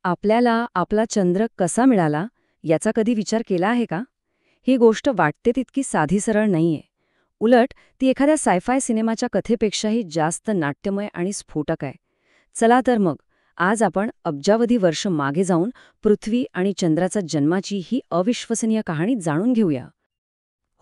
आपल्याला आपला चंद्र कसा मिळाला याचा कधी विचार केला आहे का? ही गोष्ट वाटते तितकी साधी सरळ नाहीये. उलट ती एखाद्या सायफाय सिनेमाच्या कथेपेक्षाही जास्त नाट्यमय आणि स्फोटक आहे. चला तर मग आज आपण अब्जावधी वर्ष मागे जाऊन पृथ्वी आणि चंद्राचा जन्माची ही अविश्वसनीय कहाणी जाणून घेऊया.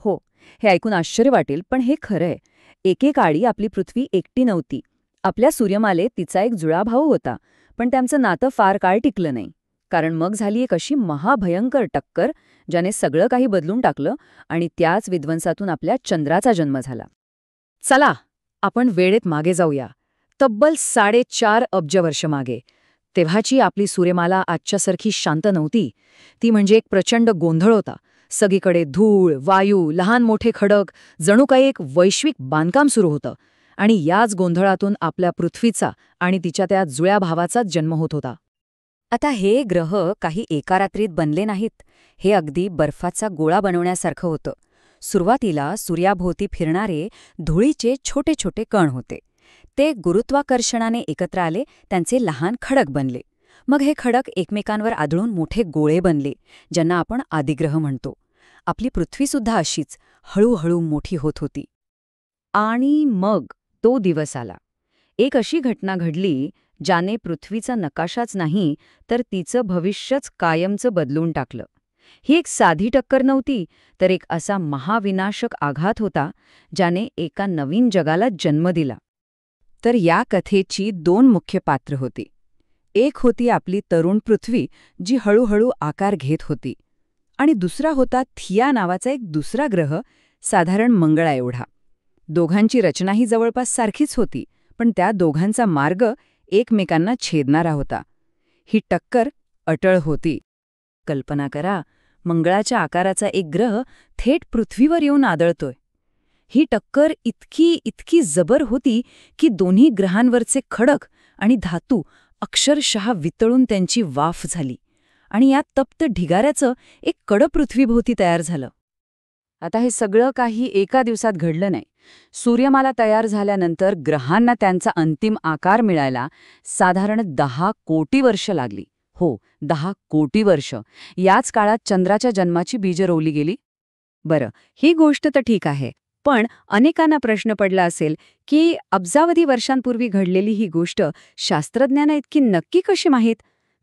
हो, हे ऐकून आश्चर्य वाटेल, पण हे खरंय. एकेकाळी आपली पृथ्वी एकटी नव्हती. आपल्या सूर्यमालेत तिचा एक जुळा भाऊ होता, पण त्यांचं नातं फार काळ टिकलं नाही. कारण मग झाली एक अशी महाभयंकर टक्कर, ज्याने सगळं काही बदलून टाकलं आणि त्याच विध्वंसातून आपल्या चंद्राचा जन्म झाला. चला, आपण वेळेत मागे जाऊया. तब्बल 4.5 अब्ज वर्ष मागे. तेव्हाची आपली सूर्यमाला आजच्यासारखी शांत नव्हती. ती म्हणजे एक प्रचंड गोंधळ होता. सगळीकडे धूळ, वायू, लहान मोठे खडक, जणू काही एक वैश्विक बांधकाम सुरू होतं. आणि याच गोंधळातून आपल्या पृथ्वीचा आणि तिच्या त्या जुळ्या भावाचा जन्म होत होता. आता हे ग्रह काही एका रात्रीत बनले नाहीत. हे अगदी बर्फाचा गोळा बनवण्यासारखं होतं. सुरुवातीला सूर्याभोवती फिरणारे धुळीचे छोटे छोटे कण होते. ते गुरुत्वाकर्षणाने एकत्र आले, त्यांचे लहान खडक बनले. मग हे खडक एकमेकांवर आदळून मोठे गोळे बनले, ज्यांना आपण आदिग्रह म्हणतो. आपली पृथ्वीसुद्धा अशीच हळूहळू मोठी होत होती. आणि मग तो दिवस आला. एक अशी घटना घडली ज्याने पृथ्वीचा नकाशाच नाही तर तिचं भविष्यच कायमचं बदलून टाकलं. ही एक साधी टक्कर नव्हती, तर एक असा महाविनाशक आघात होता ज्याने एका नवीन जगाला जन्म दिला. तर या कथेची 2 मुख्य पात्र होती. एक होती आपली तरुण पृथ्वी, जी हळूहळू आकार घेत होती. आणि दुसरा होता थिया नावाचा एक दुसरा ग्रह, साधारण मंगळा एवढा. दोघांची रचनाही जवळपास सारखीच होती, पण त्या दोघांचा मार्ग एकमेकांना छेदणारा होता. ही टक्कर अटळ होती. कल्पना करा, मंगळाच्या आकाराचा एक ग्रह थेट पृथ्वीवर येऊन आदळतोय. ही टक्कर इतकी जबर होती की दोन्ही ग्रहांवरचे खडक आणि धातू अक्षरशः वितळून त्यांची वाफ झाली. आणि या तप्त ढिगाऱ्याचं एक कडं पृथ्वीभोवती तयार झालं. आता हे सगळं काही एका दिवसात घडलं नाही. सूर्यमाला तयार झाल्यानंतर ग्रहांना त्यांचा अंतिम आकार मिळायला साधारण 10 कोटी वर्ष लागली. हो, 10 कोटी वर्ष. याच काळात चंद्राच्या जन्माची बीजं रोवली गेली. बरं, ही गोष्ट तर ठीक आहे, पण अनेकांना प्रश्न पडला असेल की अब्जावधी वर्षांपूर्वी घडलेली ही गोष्ट शास्त्रज्ञांना इतकी नक्की कशी माहीत?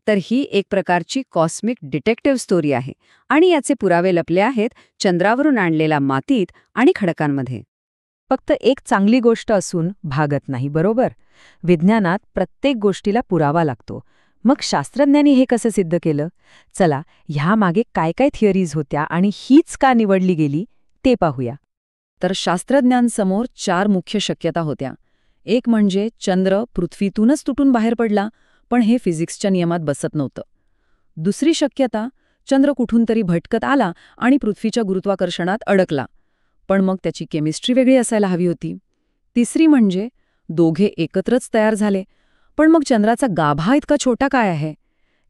तर ही एक प्रकारची कॉस्मिक डिटेक्टिव्ह स्टोरी आहे आणि याचे पुरावे लपले आहेत चंद्रावरून आणलेल्या मातीत आणि खडकांमध्ये. फक्त एक चांगली गोष्ट असून भागत नाही, बरोबर? विज्ञानात प्रत्येक गोष्टीला पुरावा लागतो. मग शास्त्रज्ञांनी हे कसं सिद्ध केलं? चला, ह्यामागे काय काय थिअरीज होत्या आणि हीच का निवडली गेली ते पाहूया. तर शास्त्रज्ञांसमोर 4 मुख्य शक्यता होत्या. एक म्हणजे चंद्र पृथ्वीतूनच तुटून बाहेर पडला, पण हे फिजिक्सच्या नियमात बसत नव्हतं. दुसरी शक्यता, चंद्र कुठून तरी भटकत आला आणि पृथ्वीच्या गुरुत्वाकर्षणात अडकला, पण मग त्याची केमिस्ट्री वेगळी असायला हवी होती. तिसरी म्हणजे दोघे एकत्रच तयार झाले, पण मग चंद्राचा गाभा इतका छोटा काय आहे?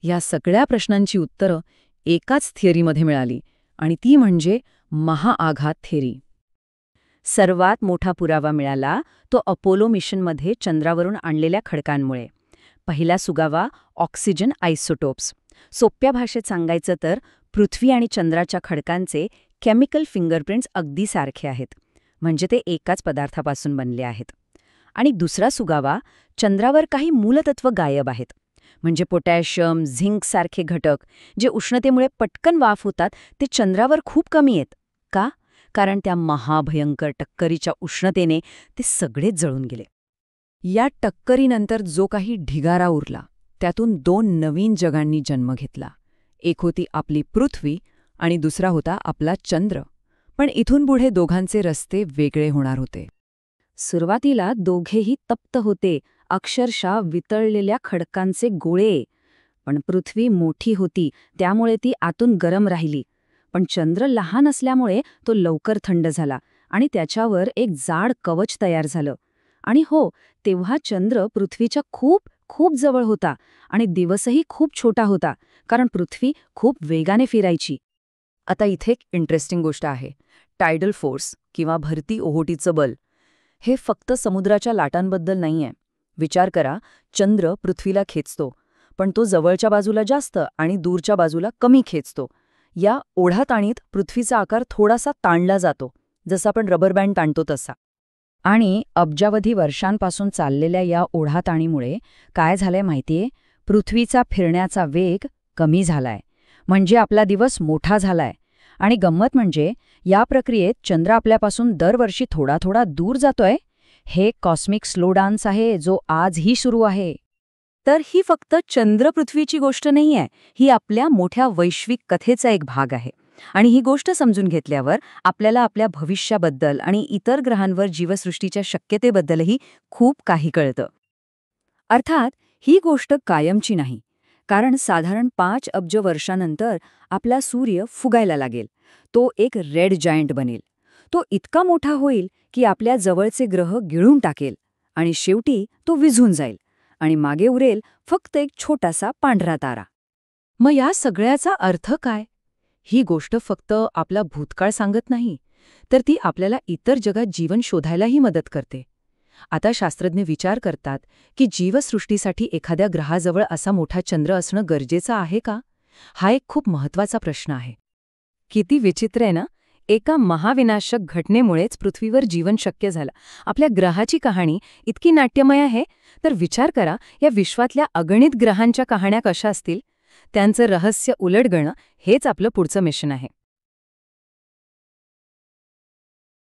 या सगळ्या प्रश्नांची उत्तरं एकाच थिअरीमध्ये मिळाली, आणि ती म्हणजे महाआघात थिअरी. सर्वात मोठा पुरावा मिळाला तो अपोलो मिशनमध्ये चंद्रावरून आणलेल्या खडकांमुळे. पहिला सुगावा ऑक्सिजन आयसोटोप्स. सोप्या भाषेत सांगायचं तर पृथ्वी आणि चंद्राच्या खडकांचे केमिकल फिंगरप्रिंट्स अगदी सारखे आहेत, म्हणजे ते एकाच पदार्थापासून बनले आहेत. आणि दुसरा सुगावा, चंद्रावर काही मूलतत्व गायब आहेत, म्हणजे पोटॅशियम, झिंक सारखे घटक जे उष्णतेमुळे पटकन वाफ होतात, ते चंद्रावर खूप कमी आहेत. का? कारण त्या महाभयंकर टक्करीच्या उष्णतेने ते सगळेच जळून गेले. या टक्करीनंतर जो काही ढिगारा उरला, त्यातून 2 नवीन जगांनी जन्म घेतला. एक होती आपली पृथ्वी आणि दुसरा होता आपला चंद्र. पण इथून पुढे दोघांचे रस्ते वेगळे होणार होते. सुरुवातीला दोघेही तप्त होते, अक्षरशः वितळलेल्या खडकांचे गोळे. पण पृथ्वी मोठी होती, त्यामुळे ती आतून गरम राहिली. पण चंद्र लहान असल्यामुळे तो लवकर थंड झाला आणि त्याच्यावर एक जाड कवच तयार झालं. आणि हो, तेव्हा चंद्र पृथ्वीच्या खूप खूप जवळ होता आणि दिवसही खूप छोटा होता, कारण पृथ्वी खूप वेगाने फिरायची. आता इथे एक इंटरेस्टिंग गोष्ट आहे. टायडल फोर्स किंवा भरती ओहोटीचं बल. हे फक्त समुद्राच्या लाटांबद्दल नाहीये. विचार करा, चंद्र पृथ्वीला खेचतो, पण तो जवळच्या बाजूला जास्त आणि दूरच्या बाजूला कमी खेचतो. या ओढाताणीत पृथ्वीचा आकार थोडासा ताणला जातो, जसा आपण रबर बँड ताणतो तसा. आणि अब्जावधी वर्षांपासून चाललेल्या या ओढाताणीमुळे काय झालंय माहितीये? पृथ्वीचा फिरण्याचा वेग कमी झालाय, म्हणजे आपला दिवस मोठा झालाय. आणि गंमत म्हणजे या प्रक्रियेत चंद्र आपल्यापासून दरवर्षी थोडा थोडा दूर जातोय. हे कॉस्मिक स्लो डान्स आहे, जो आजही सुरू आहे. तर ही फक्त चंद्र-पृथ्वीची गोष्ट नाहीये, ही आपल्या मोठ्या वैश्विक कथेचा एक भाग आहे. आणि ही गोष्ट समजून घेतल्यावर आपल्याला आपल्या भविष्याबद्दल आणि इतर ग्रहांवर जीवसृष्टीच्या शक्यतेबद्दलही खूप काही कळतं. अर्थात ही गोष्ट कायमची नाही, कारण साधारण 5 अब्ज वर्षांनंतर आपला सूर्य फुगायला लागेल. तो एक रेड जायंट बनेल. तो इतका मोठा होईल की आपल्या जवळचे ग्रह गिळून टाकेल आणि शेवटी तो विझून जाईल आणि मागे उरेल फक्त एक छोटासा पांढरा तारा. मग या सगळ्याचा अर्थ काय? ही गोष्ट फक्त आपला भूतकाळ सांगत नाही, तर ती आपल्याला इतर जगात जीवन शोधायलाही मदत करते. आता शास्त्रज्ञ विचार करतात की जीवसृष्टीसाठी एखाद्या ग्रहाजवळ असा मोठा चंद्र असणं गरजेचं आहे का? हा एक खूप महत्त्वाचा प्रश्न आहे. किती विचित्र आहे ना? एका महाविनाशक घटनेमुळेच पृथ्वीवर जीवन शक्य झालं. आपल्या ग्रहाची कहाणी इतकी नाट्यमय आहे, तर विचार करा या विश्वातल्या अगणित ग्रहांच्या कहाण्या कशा असतील. त्यांचं रहस्य उलगडणं हेच आपलं पुढचं मिशन आहे.